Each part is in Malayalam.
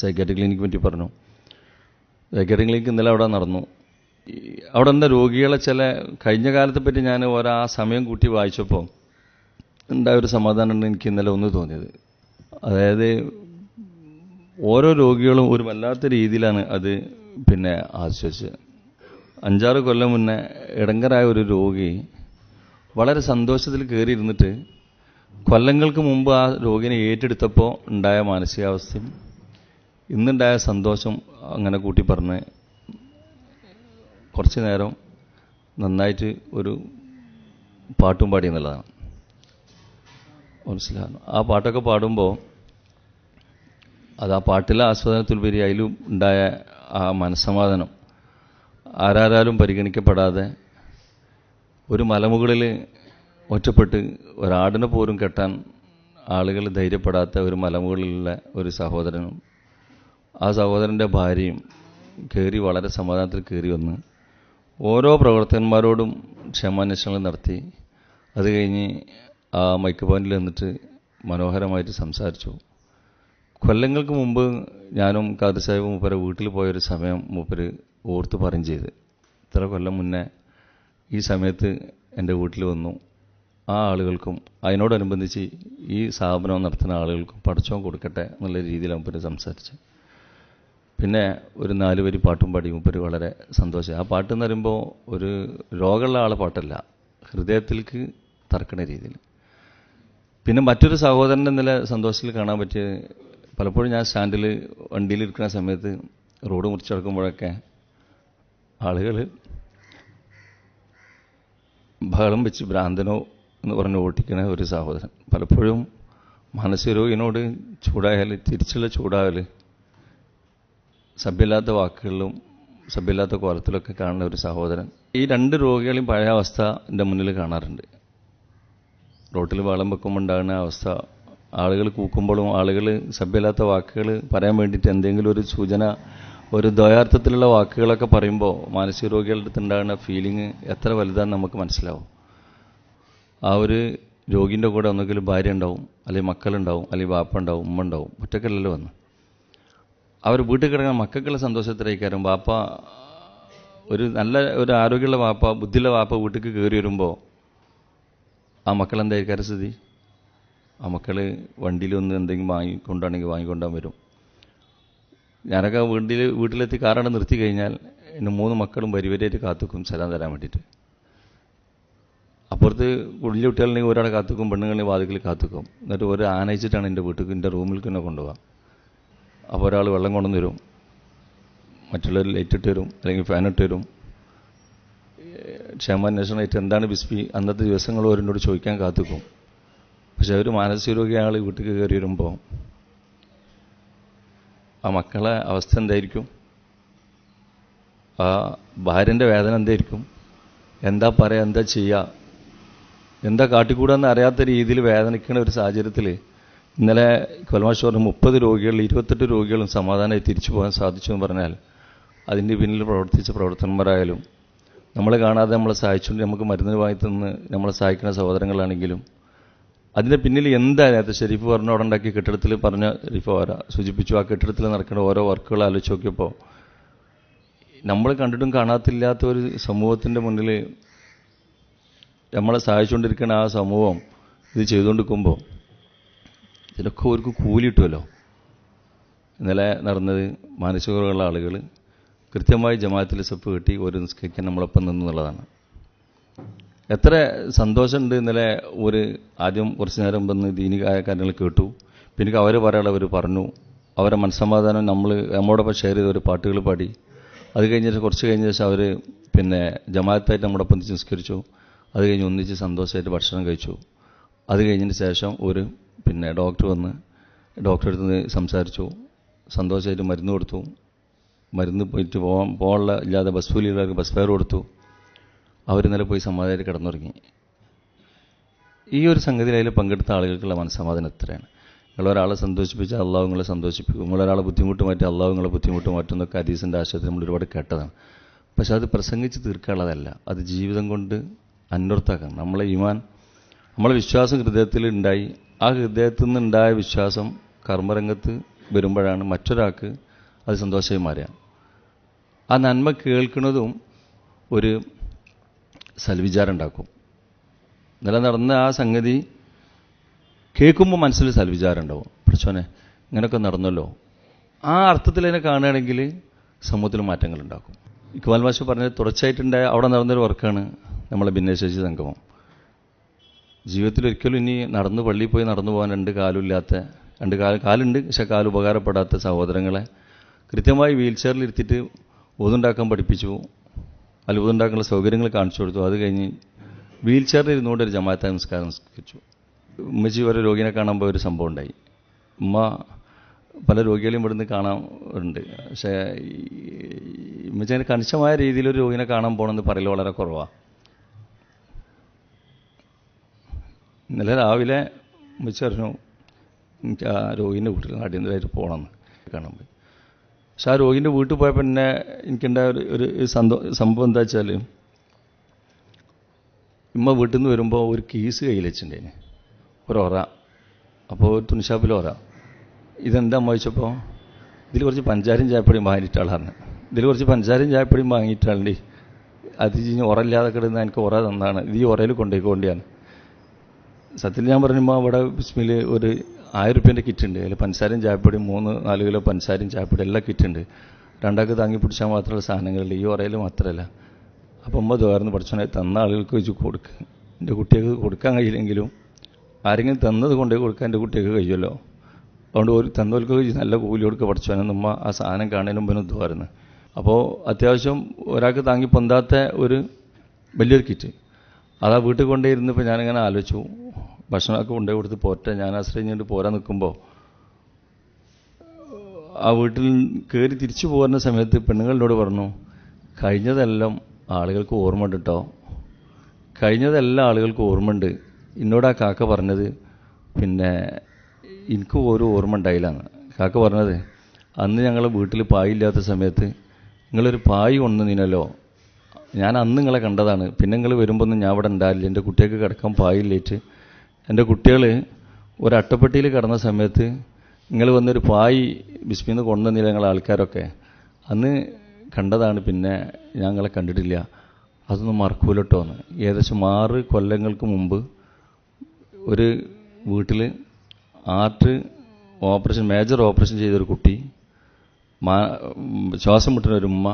സൈക്കാട്രിക് ക്ലിനിക്ക് പറ്റി പറഞ്ഞു. സൈക്കാട്രിക് ക്ലിനിക്ക് ഇന്നലെ അവിടെ നടന്നു. അവിടെ എന്താ രോഗികളെ കഴിഞ്ഞ കാലത്തെ പറ്റി ഞാൻ ആ സമയം കൂട്ടി വായിച്ചപ്പോൾ ഉണ്ടായൊരു സമാധാനമുണ്ട് എനിക്ക് ഇന്നലെ ഒന്ന് തോന്നിയത്. അതായത് ഓരോ രോഗികളും ഒരു വല്ലാത്ത രീതിയിലാണ് അത് ആശ്വസിച്ചത്. 5-6 കൊല്ലം മുന്നേ ഇടങ്കരായ ഒരു രോഗി വളരെ സന്തോഷത്തിൽ കയറിയിരുന്നിട്ട് കൊല്ലങ്ങൾക്ക് മുമ്പ് ആ രോഗിനെ ഏറ്റെടുത്തപ്പോൾ ഉണ്ടായ മാനസികാവസ്ഥയും ഇന്നുണ്ടായ സന്തോഷം അങ്ങനെ കൂട്ടി പറഞ്ഞ് കുറച്ച് നേരം നന്നായിട്ട് ഒരു പാട്ടും പാടി എന്നുള്ളതാണ് മനസ്സിലാകുന്നു. ആ പാട്ടൊക്കെ പാടുമ്പോൾ അത് ആ പാട്ടിലെ ആസ്വാദനത്തിലുപരി അതിലും ഉണ്ടായ ആ മനസ്സമാധാനം ആരാരും പരിഗണിക്കപ്പെടാതെ ഒരു മലമുകളിൽ ഒറ്റപ്പെട്ട് ഒരാടിനെ പോലും കെട്ടാൻ ആളുകൾ ധൈര്യപ്പെടാത്ത ഒരു മലമുകളിലുള്ള ഒരു സഹോദരനും ആ സഹോദരൻ്റെ ഭാര്യയും കയറി വളരെ സമാധാനത്തിൽ കയറി വന്ന് ഓരോ പ്രവർത്തകന്മാരോടും ക്ഷമാന്വേഷണങ്ങൾ നടത്തി. അത് കഴിഞ്ഞ് ആ മൈക്ക് പോയിന്റിൽ നിന്നിട്ട് മനോഹരമായിട്ട് സംസാരിച്ചു. കൊല്ലങ്ങൾക്ക് മുമ്പ് ഞാനും ഖാദർ സാഹിബ് മൂപ്പരെ വീട്ടിൽ പോയൊരു സമയം മൂപ്പര് ഓർത്ത് പറയും ചെയ്ത്. ഇത്ര കൊല്ലം മുന്നേ ഈ സമയത്ത് എൻ്റെ വീട്ടിൽ വന്നു. ആ ആളുകൾക്കും അതിനോടനുബന്ധിച്ച് ഈ സ്ഥാപനം നടത്തുന്ന ആളുകൾക്കും പടച്ചോൻ കൊടുക്കട്ടെ എന്നുള്ള രീതിയിൽ മൂപ്പര് സംസാരിച്ച് പിന്നെ ഒരു 4 വരി പാട്ടും പാടി മൂപ്പര് വളരെ സന്തോഷം. ആ പാട്ടെന്ന് പറയുമ്പോൾ ഒരു രോഗമുള്ള ആളെ പാട്ടല്ല, ഹൃദയത്തിലേക്ക് തറക്കണ രീതിയിൽ. പിന്നെ മറ്റൊരു സഹോദരൻ്റെ ഇന്നലെ സന്തോഷത്തിൽ കാണാൻ പറ്റിയ, പലപ്പോഴും ഞാൻ സ്റ്റാൻഡിൽ വണ്ടിയിലിരിക്കുന്ന സമയത്ത് റോഡ് മുറിച്ചടക്കുമ്പോഴൊക്കെ ആളുകൾ ബഹളം വെച്ച് ഭ്രാന്തനോ എന്ന് പറഞ്ഞ് ഓട്ടിക്കുന്ന ഒരു സഹോദരൻ. പലപ്പോഴും മാനസിക രോഗിനോട് ചൂടായാൽ തിരിച്ചുള്ള ചൂടാകൽ സഭ്യമില്ലാത്ത വാക്കുകളിലും സഭ്യമില്ലാത്ത കോലത്തിലൊക്കെ കാണുന്ന ഒരു സഹോദരൻ. ഈ 2 രോഗികളെയും പഴയ അവസ്ഥ എൻ്റെ മുന്നിൽ കാണാറുണ്ട്. റോട്ടിൽ വെള്ളം വെക്കുമ്പോൾ ഉണ്ടാകുന്ന അവസ്ഥ, ആളുകൾ കൂക്കുമ്പോഴും ആളുകൾ സഭ്യമില്ലാത്ത വാക്കുകൾ പറയാൻ വേണ്ടിയിട്ട് എന്തെങ്കിലും ഒരു സൂചന, ഒരു ദ്വയാർത്ഥത്തിലുള്ള വാക്കുകളൊക്കെ പറയുമ്പോൾ മാനസിക രോഗികളുടെ അടുത്ത് ഉണ്ടാകുന്ന ഫീലിംഗ് എത്ര വലുതാണെന്ന് നമുക്ക് മനസ്സിലാവും. ആ ഒരു രോഗിൻ്റെ കൂടെ ഒന്നുകിൽ ഭാര്യ ഉണ്ടാവും, അല്ലെങ്കിൽ മക്കളുണ്ടാവും, അല്ലെങ്കിൽ വാപ്പ ഉണ്ടാവും, ഉമ്മ ഉണ്ടാവും. ഒറ്റക്കല്ലല്ലോ വന്ന് അവർ വീട്ടിൽ കിടക്കുന്ന മക്കൾക്കുള്ള സന്തോഷത്തിലേക്കാരും വാപ്പ ഒരു ആരോഗ്യമുള്ള വാപ്പ, ബുദ്ധിയുള്ള വാപ്പ വീട്ടിലേക്ക് കയറി വരുമ്പോൾ ആ മക്കൾ എന്തായിരിക്കും സ്ഥിതി? ആ മക്കൾ വണ്ടിയിൽ ഒന്ന് എന്തെങ്കിലും വാങ്ങിക്കൊണ്ടാൻ വരും. ഞാനൊക്കെ വീട്ടിലെത്തി കാറാണ് നിർത്തി കഴിഞ്ഞാൽ എൻ്റെ 3 മക്കളും വരിവരിയായിട്ട് കാത്തുക്കും സലാം തരാൻ വേണ്ടിയിട്ട്. അപ്പുറത്ത് വലിയ കുട്ടികളുണ്ടെങ്കിൽ ഒരാളെ കാത്തുക്കും, പെണ്ണുങ്ങളെ വാതിക്കൽ കാത്തുക്കും. എന്നിട്ട് ഒരു ആനയിച്ചിട്ടാണ് എൻ്റെ വീട്ടിൽ എൻ്റെ റൂമിലേക്ക് തന്നെ കൊണ്ടുപോകാം. അപ്പോൾ ഒരാൾ വെള്ളം കൊണ്ടുവന്ന് തരും, മറ്റുള്ളവർ ലൈറ്റ് ഇട്ട് തരും, അല്ലെങ്കിൽ ഫാൻ ഇട്ട് തരും. ക്ഷേമാന്വേഷണമായിട്ട് എന്താണ് ബിസ്പി അന്നത്തെ ദിവസങ്ങൾ അവരോട് ചോദിക്കാൻ കാത്തുക്കും. പക്ഷെ ഒരു മാനസിക രോഗി ആൾ വീട്ടിൽ കയറി വരുമ്പോൾ ആ മക്കളെ അവസ്ഥ എന്തായിരിക്കും? ആ ഭാര്യൻ്റെ വേദന എന്തായിരിക്കും? എന്താ പറയുക, എന്താ ചെയ്യുക, എന്താ കാട്ടിക്കൂടാന്ന് അറിയാത്ത രീതിയിൽ വേദനിക്കുന്ന ഒരു സാഹചര്യത്തിൽ ഇന്നലെ കൊൽമാശ്വറിന് 30 രോഗികളിൽ 28 രോഗികളും സമാധാനമായി തിരിച്ചു പോകാൻ സാധിച്ചു എന്ന് പറഞ്ഞാൽ അതിൻ്റെ പിന്നിൽ പ്രവർത്തിച്ച പ്രവർത്തകന്മാരായാലും നമ്മളെ കാണാതെ നമ്മളെ സഹായിച്ചുകൊണ്ട് നമുക്ക് മരുന്ന് വാങ്ങി തന്ന് നമ്മളെ സഹായിക്കുന്ന സഹോദരങ്ങളാണെങ്കിലും അതിൻ്റെ പിന്നിൽ എന്താ നേരത്തെ ഷെരീഫ് പറഞ്ഞ അവിടെ ഉണ്ടാക്കിയ കെട്ടിടത്തിൽ പറഞ്ഞ ഷെരീഫ് സൂചിപ്പിച്ചു. ആ കെട്ടിടത്തിൽ നടക്കുന്ന ഓരോ വർക്കുകൾ ആലോചിച്ച് നോക്കിയപ്പോൾ നമ്മൾ കണ്ടിട്ടും കാണാത്തില്ലാത്ത ഒരു സമൂഹത്തിൻ്റെ മുന്നിൽ നമ്മളെ സഹായിച്ചുകൊണ്ടിരിക്കുന്ന ആ സമൂഹം ഇത് ചെയ്തുകൊണ്ടിരിക്കുമ്പോൾ ഇതിനൊക്കെ അവർക്ക് കൂലി കിട്ടുമല്ലോ. ഇന്നലെ നടന്നത് മാനസിക രോഗമുള്ള ആളുകൾ കൃത്യമായി ജമാഅത്തിൽ സഫ് കിട്ടി ഒരു നിസ്കരിക്കാൻ നമ്മളൊപ്പം നിന്നു എന്നുള്ളതാണ്. എത്ര സന്തോഷമുണ്ട്. ഇന്നലെ ആദ്യം കുറച്ച് നേരം വന്ന് ദീനികായ കാര്യങ്ങൾ കേട്ടു. പിന്നെ അവർ പറയാനുള്ളവർ പറഞ്ഞു, അവരെ മനസ്സമാധാനം നമ്മളോടൊപ്പം ഷെയർ ചെയ്ത ഒരു പാട്ടുകൾ പാടി. അത് കഴിഞ്ഞിട്ട് കുറച്ച് കഴിഞ്ഞ ശേഷം അവർ ജമാഅത്തായിട്ട് നമ്മളൊപ്പം നിസ്കരിച്ചു. അത് കഴിഞ്ഞ് ഒന്നിച്ച് സന്തോഷമായിട്ട് ഭക്ഷണം കഴിച്ചു. അത് കഴിഞ്ഞതിന് ശേഷം ഡോക്ടർ വന്ന് ഡോക്ടറെ അടുത്ത് സംസാരിച്ചു, സന്തോഷമായിട്ട് മരുന്ന് കൊടുത്തു. മരുന്ന് പോയിട്ട് പോകാനുള്ള ഇല്ലാതെ ബസ് കൂലിയുള്ളവർക്ക് ബസ് ഫെയർ കൊടുത്തു. അവരിന്നലെ പോയി സമാധാനമായിട്ട് കിടന്നുറങ്ങി. ഈ ഒരു സംഗതിയിൽ അതിൽ പങ്കെടുത്ത ആളുകൾക്കുള്ള മനസ്സമാധാനം എത്രയാണ്? നിങ്ങളൊരാളെ സന്തോഷിപ്പിച്ചാൽ അള്ളാഹു നിങ്ങളെ സന്തോഷിപ്പിക്കും, നിങ്ങളൊരാളെ ബുദ്ധിമുട്ട് മാറ്റി അള്ളാഹു നിങ്ങളെ ബുദ്ധിമുട്ട് മാറ്റുന്നൊക്കെ ഹദീസിൻ്റെ ആശയത്തിൽ നമ്മൾ ഒരുപാട് കേട്ടതാണ്. പക്ഷെ അത് പ്രസംഗിച്ച് തീർക്കാനുള്ളതല്ല, അത് ജീവിതം കൊണ്ട് അന്വർത്ഥാക്കണം. നമ്മളെ ഈമാൻ, നമ്മളെ വിശ്വാസം ഹൃദയത്തിൽ ഉണ്ടായി, ആ ഹൃദയത്തിൽ നിന്നുണ്ടായ വിശ്വാസം കർമ്മരംഗത്ത് വരുമ്പോഴാണ് മറ്റൊരാൾക്ക് അത് സന്തോഷമായി മാറുക. ആ നന്മ കേൾക്കുന്നതും ഒരു സൽവിചാരം ഉണ്ടാക്കും. ഇന്നലെ നടന്ന ആ സംഗതി കേൾക്കുമ്പോൾ മനസ്സിൽ സൽവിചാരം ഉണ്ടാവും. പഠിച്ചോനെ ഇങ്ങനെയൊക്കെ നടന്നല്ലോ. ആ അർത്ഥത്തിൽ അതിനെ കാണുകയാണെങ്കിൽ സമൂഹത്തിൽ മാറ്റങ്ങൾ ഉണ്ടാക്കും. ഇക്ബാൽ മാഷ് പറഞ്ഞത് തുടർച്ചയായിട്ടുണ്ടായ അവിടെ നടന്നൊരു വർക്കാണ് നമ്മളെ ഭിന്നശേഷി സംഗമം. ജീവിതത്തിൽ ഒരിക്കലും ഇനി നടന്ന് പള്ളിയിൽ പോയി നടന്നു പോകാൻ രണ്ട് കാലുണ്ട് പക്ഷെ കാല് ഉപകാരപ്പെടാത്ത സഹോദരങ്ങളെ കൃത്യമായി വീൽ ചെയറിൽ ഇരുത്തിയിട്ട് ഊതുണ്ടാക്കാൻ പഠിപ്പിച്ചു. അതിൽ ഊതുണ്ടാക്കാനുള്ള സൗകര്യങ്ങൾ കാണിച്ചു കൊടുത്തു. അത് കഴിഞ്ഞ് വീൽ ചെയറിൽ ഇരുന്നുകൊണ്ട് ഒരു ജമാഅത്തെ നിസ്കാരം നിസ്കരിച്ചു. ഉമ്മച്ചി ഒരു രോഗിനെ കാണാൻ പോയ ഒരു സംഭവം ഉണ്ടായി. ഉമ്മ പല രോഗികളെയും ഇവിടുന്ന് കാണാറുണ്ട്. പക്ഷേ ഉമ്മച്ചി അങ്ങനെ കണിശമായ രീതിയിൽ ഒരു രോഗിനെ കാണാൻ പോകണമെന്ന് പറയൽ വളരെ കുറവാണ്. ഇന്നലെ രാവിലെ ഉമ്മച്ചി പറഞ്ഞു എനിക്ക് ആ രോഗീൻ്റെ വീട്ടിൽ അടിയന്തരമായിട്ട് പോകണമെന്ന് കാണാൻ പോയി. പക്ഷെ ആ രോഗീൻ്റെ വീട്ടിൽ പോയപ്പോൾ പിന്നെ എനിക്കുണ്ടായ ഒരു സംഭവം എന്താ വെച്ചാൽ ഉമ്മ വീട്ടിൽ നിന്ന് വരുമ്പോൾ ഒരു കീസ് കയ്യിൽ വെച്ചിട്ടുണ്ടേന്, ഒരു ഒറ. അപ്പോൾ ഒരു തുണിഷാപ്പിൽ ഒറ. ഇതെന്താ അമ്മ ചോദിച്ചപ്പോൾ ഇതിൽ കുറച്ച് പഞ്ചാരയും ചായപ്പൊടിയും വാങ്ങിയിട്ടാളാണ്. ഇതിൽ കുറച്ച് പഞ്ചാരയും ചായപ്പൊടിയും വാങ്ങിയിട്ടാളുണ്ട്. അത് ഉറയില്ലാതെ കിടന്ന് എനിക്ക് ഉറ തന്നാണ്, ഇത് ഈ ഉറയിൽ കൊണ്ടുപോയിക്കൊണ്ടിയാണ്. സത്യത്തിൽ ഞാൻ പറഞ്ഞുമ്പോൾ അവിടെ ബിസ്മിൽ ഒരു 1000 രൂപേൻ്റെ കിറ്റുണ്ട്. അതിൽ പഞ്ചസാരയും ചായപ്പൊടിയും 3-4 കിലോ പഞ്ചസാരയും ചായപ്പൊടി എല്ലാം കിറ്റുണ്ട്. രണ്ടാൾക്ക് താങ്ങി പിടിച്ചാൽ മാത്രമുള്ള സാധനങ്ങളില്ല, ഈ ഉറയിൽ മാത്രമല്ല. അപ്പം അമ്മ തോർന്ന് പഠിച്ചോനെ തന്ന ആളുകൾക്ക് വെച്ച് കൊടുക്കുക. എൻ്റെ കുട്ടികൾക്ക് കൊടുക്കാൻ കഴിയില്ലെങ്കിലും ആരെങ്കിലും തന്നത് കൊണ്ടുപോയി കൊടുക്കാൻ എൻ്റെ കുട്ടികൾക്ക് കഴിയുമല്ലോ. അതുകൊണ്ട് ഒരു തന്നവർക്ക് നല്ല കൂലി കൊടുക്കുക പഠിച്ചോനെന്നുമ്മ ആ സാധനം കാണുന്നതിന് മുമ്പ് തോരുന്നു. അപ്പോൾ അത്യാവശ്യം ഒരാൾക്ക് താങ്ങി പൊന്താത്ത ഒരു വലിയൊരു കിറ്റ് അതാ വീട്ടിൽ കൊണ്ടേയിരുന്നപ്പോൾ ഞാനിങ്ങനെ ആലോചിച്ചു, ഭക്ഷണമൊക്കെ കൊണ്ടുപോയി കൊടുത്ത് പോറ്റെ ഞാൻ ആശ്രയിച്ചിട്ട് പോരാൻ നിൽക്കുമ്പോൾ ആ വീട്ടിൽ കയറി തിരിച്ചു പോകുന്ന സമയത്ത് പെണ്ണുങ്ങളോട് പറഞ്ഞു, കഴിഞ്ഞതെല്ലാം ആളുകൾക്ക് ഓർമ്മ ഉണ്ട് കേട്ടോ, കഴിഞ്ഞതെല്ലാം ആളുകൾക്ക് ഓർമ്മ ഉണ്ട്. എന്നോട് ആ കാക്ക പറഞ്ഞത് പിന്നെ എനിക്ക് ഒരു ഓർമ്മ ഉണ്ടായില്ലാന്ന്. കാക്ക പറഞ്ഞത് അന്ന് ഞങ്ങളെ വീട്ടിൽ പായില്ലാത്ത സമയത്ത് നിങ്ങളൊരു പായ് കൊണ്ടുവന്നീനല്ലോ, ഞാൻ അന്ന് നിങ്ങളെ കണ്ടതാണ്. പിന്നെ നിങ്ങൾ വരുമ്പോൾ ഒന്നും ഞാൻ ഇവിടെ ഉണ്ടാവില്ല, എൻ്റെ കുട്ടികൾക്ക് കിടക്കാൻ പായില്ലേറ്റ് എൻ്റെ കുട്ടികൾ ഒരു അട്ടപ്പെട്ടിയിൽ കിടന്ന സമയത്ത് നിങ്ങൾ വന്നൊരു പായ് ബിസ്മിന്ന് കൊണ്ടുവന്നില്ല ഞങ്ങളെ ആൾക്കാരൊക്കെ, അന്ന് കണ്ടതാണ്. പിന്നെ ഞങ്ങളെ കണ്ടിട്ടില്ല, അതൊന്നും മറക്കൂലട്ടോ എന്ന്. ഏകദേശം 6 കൊല്ലങ്ങൾക്ക് മുമ്പ് ഒരു വീട്ടിൽ മേജർ ഓപ്പറേഷൻ ചെയ്തൊരു കുട്ടി, ശ്വാസം മുട്ടുന്ന ഒരു ഉമ്മ,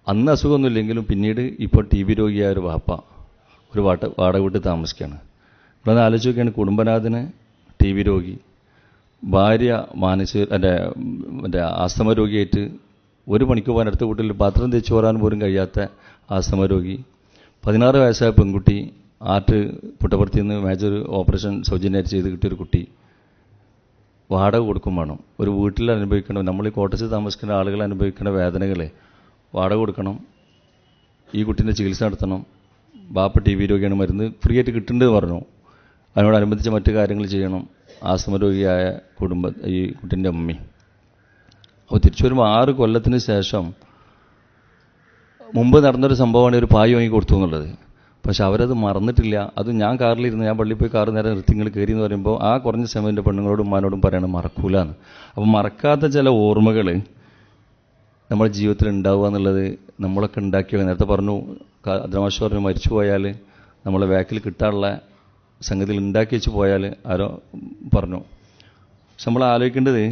അന്ന് അസുഖമൊന്നുമില്ലെങ്കിലും പിന്നീട് ഇപ്പോൾ TB രോഗിയായ ഒരു വാപ്പ ഒരു വാടക വീട്ടിൽ താമസിക്കുകയാണ്. ഇവിടെ ആലോചിച്ച് നോക്കിയാണ്, കുടുംബനാഥന് TB രോഗി, ഭാര്യ മറ്റേ ആസ്തമ രോഗിയായിട്ട് ഒരു പണിക്ക് പോകാൻ അടുത്ത വീട്ടിൽ പാത്രം തേച്ച് പോരാൻ പോലും കഴിയാത്ത ആസ്തമ രോഗി, 16 വയസ്സായ പെൺകുട്ടി, പുട്ടപ്പുറത്തിൽ നിന്ന് മേജർ ഓപ്പറേഷൻ സൗജന്യമായിട്ട് ചെയ്ത് കിട്ടിയൊരു കുട്ടി, വാടക കൊടുക്കും വേണം. ഒരു വീട്ടിൽ അനുഭവിക്കണം, നമ്മൾ ഈ കോട്ടയത്ത് താമസിക്കുന്ന ആളുകൾ അനുഭവിക്കുന്ന വേദനകളെ വാടക കൊടുക്കണം, ഈ കുട്ടീൻ്റെ ചികിത്സ നടത്തണം. ബാപ്പ TB രോഗിയാണ്, മരുന്ന് ഫ്രീ ആയിട്ട് കിട്ടുന്നുണ്ടെന്ന് പറഞ്ഞു. അതിനോടനുബന്ധിച്ച് മറ്റു കാര്യങ്ങൾ ചെയ്യണം. ആസ്തമ രോഗിയായ ഈ കുട്ടീൻ്റെ അമ്മി. അപ്പോൾ തിരിച്ചു വരുമ്പോൾ 6 കൊല്ലത്തിന് ശേഷം മുമ്പ് നടന്നൊരു സംഭവമാണ് ഒരു പായ് വാങ്ങി കൊടുത്തു എന്നുള്ളത്. പക്ഷെ അവരത് മറന്നിട്ടില്ല. അത് ഞാൻ കാറിലിരുന്ന്, ഞാൻ പള്ളിയിൽ പോയി കാറ് നേരെ നിർത്തി നിങ്ങൾ കയറി എന്ന് പറയുമ്പോൾ ആ കുറഞ്ഞ സമയം എൻ്റെ പെണ്ണുങ്ങളോടും ഉമ്മാനോടും പറയണം മറക്കൂലെന്ന്. അപ്പോൾ മറക്കാത്ത ചില ഓർമ്മകൾ നമ്മുടെ ജീവിതത്തിൽ ഉണ്ടാവുക എന്നുള്ളത് നമ്മളൊക്കെ ഉണ്ടാക്കിയ, നേരത്തെ പറഞ്ഞു അദ്രമാഷ് പറഞ്ഞു മരിച്ചു പോയാൽ നമ്മളെ ബാക്കിൽ കിട്ടാനുള്ള സംഗതികൾ ഉണ്ടാക്കി വെച്ച് പോയാൽ ആരോ പറഞ്ഞു. പക്ഷെ നമ്മൾ ആലോചിക്കേണ്ടത്,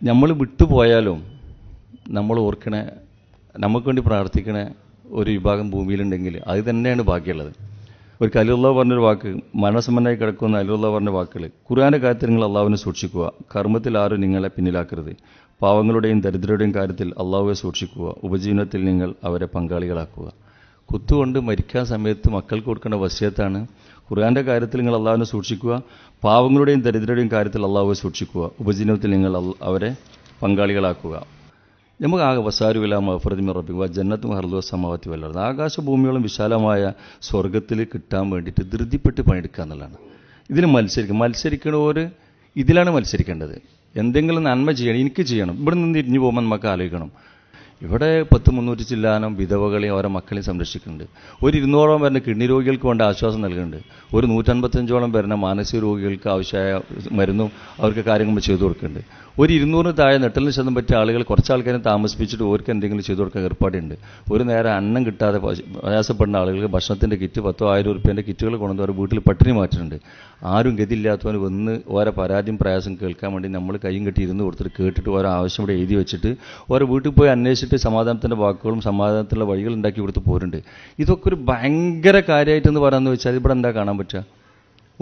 നമ്മൾ വിട്ടുപോയാലും നമ്മൾ ഓർക്കണേ, നമുക്ക് വേണ്ടി പ്രാർത്ഥിക്കണേ ഒരു വിഭാഗം ഭൂമിയിലുണ്ടെങ്കിൽ അത് തന്നെയാണ് ബാക്കിയുള്ളത്. ഒരു അലിയുള്ള പറഞ്ഞൊരു വാക്ക്, മരണസമ്പന്നമായി കിടക്കുന്ന അലിയുള്ള പറഞ്ഞ വാക്കുകൾ, ഖുർആന്റെ കാര്യത്തിൽ നിങ്ങൾ അള്ളാഹുവിനെ സൂക്ഷിക്കുക, കർമ്മത്തിൽ ആരും നിങ്ങളെ പിന്നിലാക്കരുത്, പാവങ്ങളുടെയും ദരിദ്രരുടെയും കാര്യത്തിൽ അള്ളാഹുവെ സൂക്ഷിക്കുക, ഉപജീവനത്തിൽ നിങ്ങൾ അവരെ പങ്കാളികളാക്കുക. കുത്തുകൊണ്ട് മരിക്കാൻ സമയത്ത് മക്കൾക്ക് കൊടുക്കേണ്ട വസിയത്താണ്, ഖുർആന്റെ കാര്യത്തിൽ നിങ്ങൾ അള്ളാഹുവിനെ സൂക്ഷിക്കുക, പാവങ്ങളുടെയും ദരിദ്രരുടെയും കാര്യത്തിൽ അള്ളാഹുവെ സൂക്ഷിക്കുക, ഉപജീവനത്തിൽ നിങ്ങൾ അവരെ പങ്കാളികളാക്കുക. നമുക്ക് ആകെ വസാരുവില മഹഫറദിമ റബ്ബിക ജന്നത്തും ഹർദുവ സമാവത്തി വല്ലത്, ആകാശഭൂമിയോളം വിശാലമായ സ്വർഗത്തിൽ കിട്ടാൻ വേണ്ടിയിട്ട് ധൃതിപ്പെട്ട് പണിയെടുക്കുക എന്നുള്ളതാണ്. ഇതിൽ മത്സരിക്കണവർ ഇതിലാണ് മത്സരിക്കേണ്ടത്. എന്തെങ്കിലും നന്മ ചെയ്യണം, എനിക്ക് ചെയ്യണം. ഇവിടെ നിന്ന് തിരിഞ്ഞു പോകുമ്പോൾ നമുക്ക് ആലോചിക്കണം, ഇവിടെ 10-300 ചില്ലാനം വിധവകളെയും അവരെ മക്കളെയും സംരക്ഷിക്കുന്നുണ്ട്. ഒരു 200ഓളം വരുന്ന കിഡ്നി രോഗികൾക്ക് വേണ്ട ആശ്വാസം നൽകുന്നുണ്ട്. ഒരു 155ഓളം വരുന്ന മാനസിക രോഗികൾക്ക് ആവശ്യമായ മരുന്നും അവർക്ക് കാര്യങ്ങൾ ചെയ്തു കൊടുക്കുന്നുണ്ട്. ഒരു 200 താഴെ നെട്ടലിന് ശതം പറ്റിയ ആളുകൾ കുറച്ച് ആൾക്കാരെ താമസിപ്പിച്ചിട്ട് അവർക്ക് എന്തെങ്കിലും ചെയ്തു കൊടുക്കാൻ ഏർപ്പാടുണ്ട്. ഒരു നേരം അന്നം കിട്ടാതെ പ്രയാസപ്പെടുന്ന ആളുകൾക്ക് ഭക്ഷണത്തിൻ്റെ കിറ്റ് 10,000 രൂപേൻ്റെ കിറ്റുകൾ കൊണ്ടുവന്ന് അവർ വീട്ടിൽ പട്ടിണി മാറ്റുന്നുണ്ട്. ആരും ഗതിയില്ലാത്തവർ വന്ന് ഓരോ പരാതിയും പ്രയാസം കേൾക്കാൻ വേണ്ടി നമ്മൾ കൈയും കെട്ടി ഇരുന്ന് കൊടുത്തിട്ട് കേട്ടിട്ട് ഓരോ ആവശ്യം ഇവിടെ എഴുതി വെച്ചിട്ട് ഓരോ വീട്ടിൽ പോയി അന്വേഷിച്ചിട്ട് സമാധാനത്തിൻ്റെ വാക്കുകളും സമാധാനത്തിലുള്ള വഴികൾ ഉണ്ടാക്കി കൊടുത്ത് പോരുന്നുണ്ട്. ഇതൊക്കെ ഒരു ഭയങ്കര കാര്യമായിട്ടെന്ന് പറയാമെന്ന് വെച്ചാൽ ഇവിടെ എന്താ കാണാൻ പറ്റുക?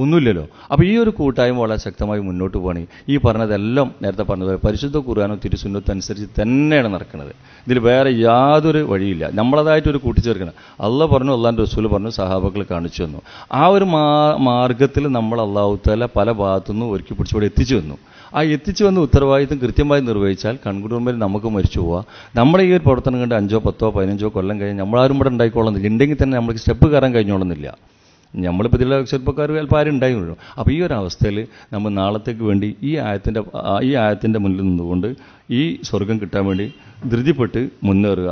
ഒന്നുമില്ലല്ലോ. അപ്പോൾ ഈ ഒരു കൂട്ടായ്മ വളരെ ശക്തമായി മുന്നോട്ട് പോകണമെങ്കിൽ ഈ പറഞ്ഞതെല്ലാം നേരത്തെ പറഞ്ഞതുപോലെ പരിശുദ്ധ ഖുർആനും തിരുസുന്നത്തും അനുസരിച്ച് തന്നെയാണ് നടക്കുന്നത്. ഇതിൽ വേറെ യാതൊരു വഴിയില്ല. നമ്മളതായിട്ടൊരു കൂട്ടിച്ചേർക്കണം. അള്ളാഹ് പറഞ്ഞു, അള്ളാഹിൻ്റെ റസൂൽ പറഞ്ഞു, സഹാബകൾ കാണിച്ചു തന്നു. ആ ഒരു മാർഗത്തിൽ നമ്മൾ അള്ളാഹു തആല പല ഭാഗത്തുനിന്നും ഒരുക്കി പിടിച്ചുകൂടെ എത്തിച്ചു വന്നു. ആ എത്തിച്ചു വന്ന ഉത്തരവാദിത്വം കൃത്യമായി നിർവഹിച്ചാൽ കൺകുടുംബത്തിൽ നമുക്ക് മരിച്ചു പോവാം. നമ്മുടെ ഈ ഒരു പ്രവർത്തനം കണ്ട് 5, 10, 15 കൊല്ലം കഴിഞ്ഞ് നമ്മളാരും ഇവിടെ ഉണ്ടായിക്കോളുന്നില്ല. ഉണ്ടെങ്കിൽ തന്നെ നമ്മൾക്ക് സ്റ്റെപ്പ് കയറാൻ കഴിഞ്ഞോളുന്നില്ല. നമ്മളിപ്പോൾ ഇതിലുള്ള ചെറുപ്പക്കാർ ചിലപ്പോൾ ആരും ഉണ്ടായിരുന്നു. അപ്പോൾ ഈ ഒരു അവസ്ഥയിൽ നമ്മൾ നാളത്തേക്ക് വേണ്ടി ഈ ആയത്തിൻ്റെ മുന്നിൽ നിന്നുകൊണ്ട് ഈ സ്വർഗം കിട്ടാൻ വേണ്ടി ധൃതിപ്പെട്ട് മുന്നേറുക.